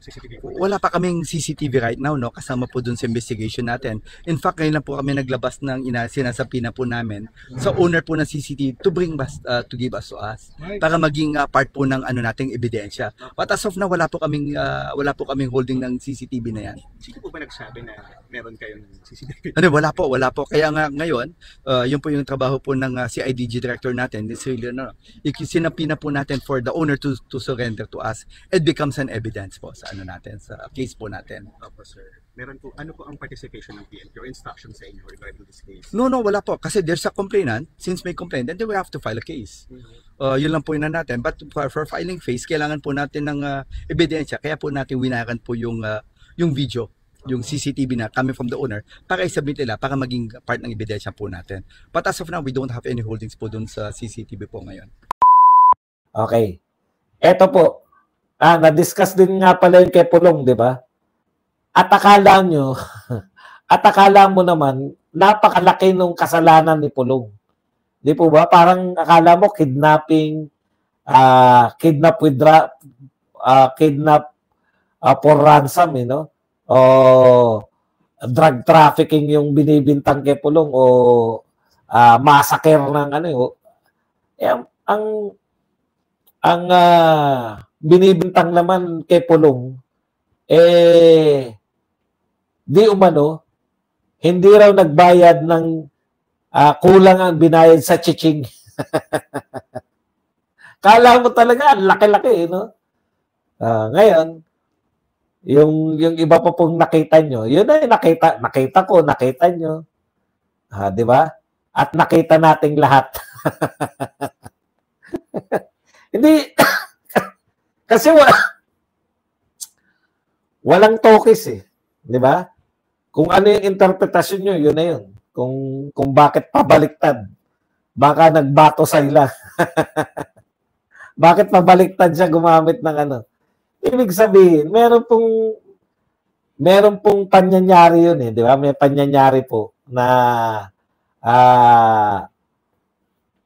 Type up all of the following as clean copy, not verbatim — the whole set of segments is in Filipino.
CCTV footage? Wala pa kaming CCTV right now, no? Kasama po dun sa investigation natin. In fact, ngayon lang po kami naglabas ng sinasapi na po namin sa owner po ng CCTV to bring us, to give us to us para maging part po ng ano nating ebidensya. But as of now, wala po kaming holding ng CCTV na yan. Sino po ba nagsabi na meron kayong CCTV? Ano, wala po. Kaya nga ngayon, yun po yung trabaho po ng CIDG director natin, this really, no, sinapi na po natin for the owner to surrender to us. It becomes an evidence po sa ano natin, sa case po natin. Opo, sir. Meron po, ano po ang participation ng PNP or instruction sa inyo regarding this case? No, wala po. Kasi there's a complainant. Since may complainant, then we have to file a case. Yun lang po yun na natin. But for filing phase, kailangan po natin ng ebidensya. Kaya po natin winaran po yung video, yung CCTV na coming from the owner, para isubmit nila, para maging part ng ebidensya po natin. But as of now, we don't have any holdings po dun sa CCTV po ngayon. Okay. Eto po. Na-discuss din nga pala yung kay Pulong, di ba? At akala nyo, at akala mo naman, napakalaki nung kasalanan ni Pulong. Di po ba? Parang akala mo kidnapping, kidnap for ransom, you know? O drug trafficking yung binibintang kay Pulong o massacre ng ano. Ang binibintang naman kay Pulong, di umano, hindi raw nagbayad ng kulang ang binayad sa chiching. Kala mo talaga, laki-laki, no? Ngayon, yung iba pa pong nakita nyo, yun ay nakita ko, nakita nyo. Di ba? At nakita nating lahat. Hindi, kasi walang tokis eh. Di ba? Kung ano yung interpretasyon nyo, yun na yun. Kung bakit pabaliktad. Baka nagbato sa ila. Bakit pabaliktad siya gumamit ng ano. Ibig sabihin, meron pong panyanyari yun eh. Di ba? May panyanyari po na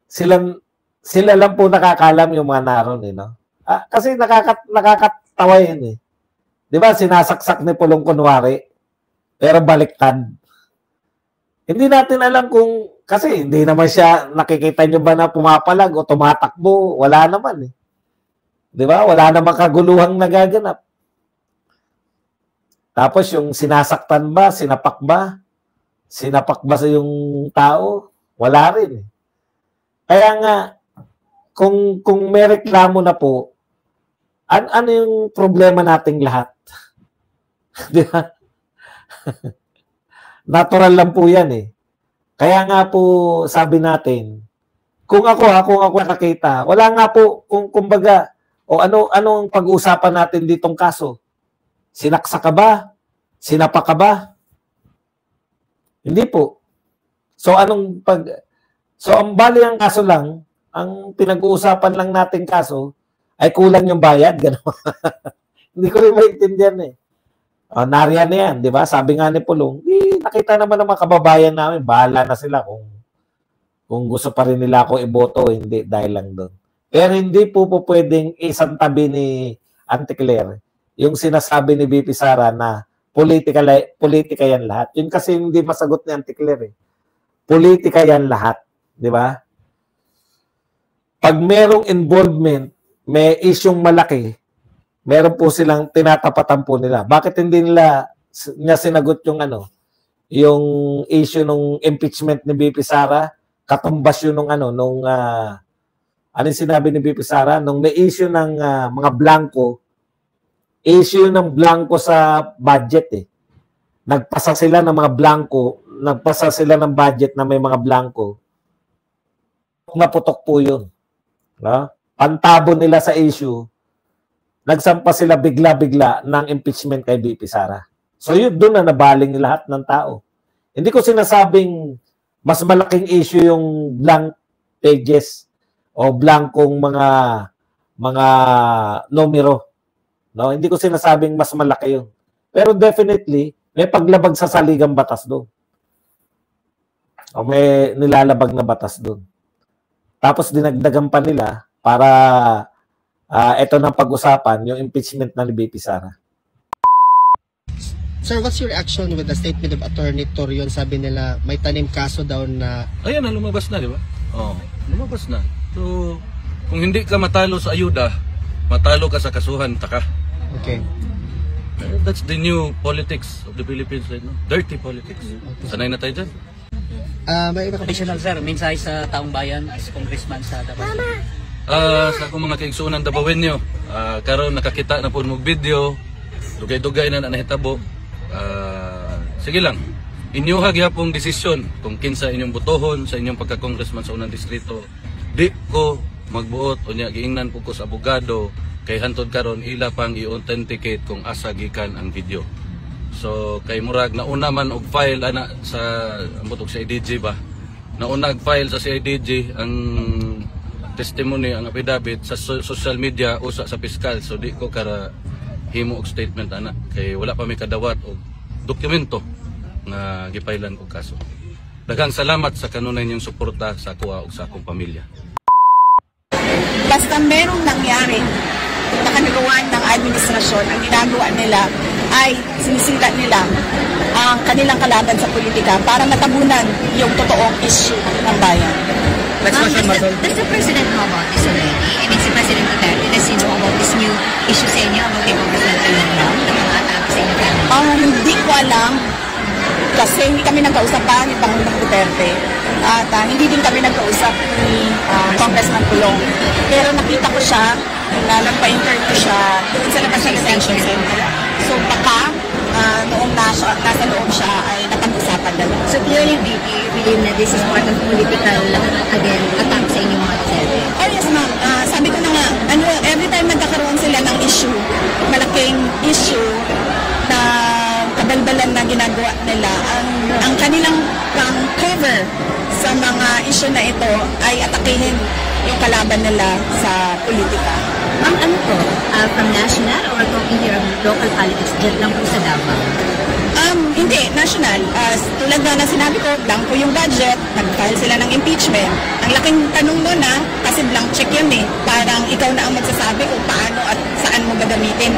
sila lang po nakakalam yung mga naroon eh. No? Kasi nakakatawa yun eh. Di ba, sinasaksak ni Pulong kunwari, pero baliktad. Hindi natin alam kung, kasi hindi naman siya, nakikita nyo ba na pumapalag o tumatakbo? Wala naman eh. Di ba? Wala namang kaguluhang nagaganap. Tapos yung sinasaktan ba, sinapak ba? Sinapak ba sa yung tao? Wala rin eh. Kaya nga, kung may reklamo na po, ano yung problema nating lahat? Di ba? Natural lang po yan eh. Kaya nga po sabi natin, kung ako nakakita, wala nga po, kumbaga, o anong pag-uusapan natin ditong kaso? Sinaksa ka ba? Sinapa ka ba? Hindi po. So ang bali ang kaso lang, ang pinag-uusapan lang nating kaso, ay kulang yung bayad, gano'n. Hindi ko rin maintindihan eh. Nariyan na yan, di ba? Sabi nga ni Pulong, nakita naman ng mga kababayan namin, bahala na sila kung gusto pa rin nila ako iboto, hindi, dahil lang doon. Pero hindi po pwedeng isang tabi ni Auntie Claire, yung sinasabi ni BP Sara na politika yan lahat. Yun kasi hindi masagot ni Auntie Claire eh. Politika yan lahat, di ba? Pag merong involvement, may isyong malaki, meron po silang tinatapatan po nila. Bakit hindi niya sinagot yung yung issue ng impeachment ni BP Sara, katumbas yun nung ano sinabi ni BP Sara, nung may issue ng mga blanco, issue ng blanco sa budget eh. Nagpasa sila ng mga blanco, nagpasa sila ng budget na may mga blanco. Naputok po yun. No? Pantabo nila sa issue, nagsampa sila bigla-bigla ng impeachment kay BP Sara. So yun, doon na nabaling lahat ng tao. Hindi ko sinasabing mas malaking issue yung blank pages o blankong mga numero. No? Hindi ko sinasabing mas malaki yun. Pero definitely, may paglabag sa saligang batas doon. O may nilalabag na batas doon. Tapos dinagdagan pa nila para ito na pag-usapan, yung impeachment na ni BP Sara. Sir, what's your reaction with the statement of Attorney Torion? Sabi nila may tanim kaso daw na... Ayan na, lumabas na, di ba? Oh, lumabas na. So, kung hindi ka matalo sa ayuda, matalo ka sa kasuhan, taka. Okay. That's the new politics of the Philippines right now. Dirty politics. Sanay na tayo dyan. May iba ka ba? Additional sir, mensahe sa taong bayan as congressman sa Davao. Sa akong mga kaigsunan Davaoenyo, karon nakakita na po mong video, dugay-dugay na nahitabo. Sige lang, inyuha gyapong desisyon kung kinsa inyong botohon sa inyong pagka-congressman sa unang distrito. Di ko magbuot o niya giingnan po ko sa abogado kay hantod karon ila pang i-authenticate kung asa gikan ang video. So kay murag nauna man og file ana sa ambot og CIDG ba. Nauna og file sa CIDG ang testimony, ang affidavit sa social media usa sa piskal. So di ko kara himo og statement ana kay wala pa may kadawat og dokumento nga gipailan og kaso. Daghang salamat sa kanunay niyong suporta sa ako ug sa akong pamilya. Basta merong nangyari na kanagawan ng administrasyon, ang ginagawa nila ay sinisita nila ang kanilang kalaban sa politika para matabunan yung totoong issue ng bayan. Does the President know about this already? I mean, si President Duterte, does he know about this new issue sa inyo about the congressman Torion now? Na mga atake sa inyo family? Hindi ko alam kasi hindi kami nagkausap pa ni Pangulong Duterte at hindi din kami nagkausap ni Congressman Pulong. Pero nakita ko siya na nagpa-interview siya doon sa labas ng detention center. So baka noong nasa loob siya ay napag-usapan na lang. So clearly, do you believe na this is part of political, again, attack sa inyong mga Duterte? Oh yes ma'am, sabi ko na nga, every time nagkakaroon sila ng issue, malaking issue na kabalbalan na ginagawa nila, ang kanilang cover sa mga issue na ito ay atakihin yung kalaban nila sa politika. Ma'am, ano po? From national or talking here of local politics, dyan lang po sa Davao? Hindi, national. Tulad na sinabi ko, blanco yung budget, nag-file sila ng impeachment. Ang laking tanong nun kasi blank check yun Parang ikaw na ang magsasabi kung paano at saan mo gagamitin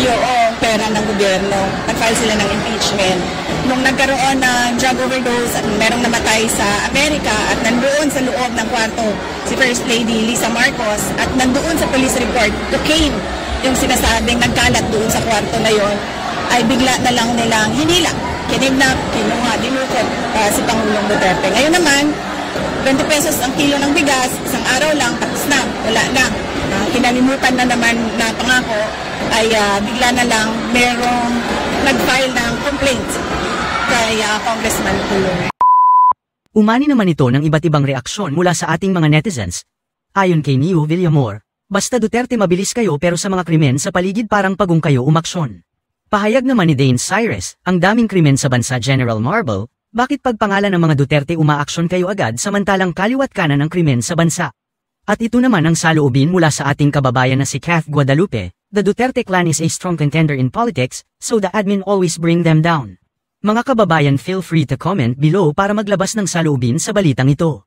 yung pera ng gobyerno. Nag-file sila ng impeachment. Nung nagkaroon ng drug overdose at merong namatay sa Amerika at nandoon sa loob ng kwarto si First Lady Lisa Marcos at nandoon sa police report, cocaine yung sinasabing nagkalat doon sa kwarto na yon, ay bigla na lang nilang hinila, kinidnap, kinuha, dinukot si Pangulong Duterte. Ngayon naman, 20 pesos ang kilo ng bigas, isang araw lang, tapos na, wala na. Kinalimutan na naman na pangako, ay bigla na lang merong nag-file ng complaint kay Congressman Pulong. Umani naman ito ng iba't ibang reaksyon mula sa ating mga netizens. Ayon kay Neo Villamor, basta Duterte mabilis kayo pero sa mga krimen sa paligid parang pagong kayo umaksyon. Pahayag naman ni Dane Cyrus, ang daming krimen sa bansa General Marble, bakit pagpangalan ng mga Duterte umaaksyon kayo agad samantalang kaliwat kanan ang krimen sa bansa? At ito naman ang saloobin mula sa ating kababayan na si Kath Guadalupe, the Duterte clan is a strong contender in politics, so the admin always bring them down. Mga kababayan, feel free to comment below para maglabas ng saloobin sa balitang ito.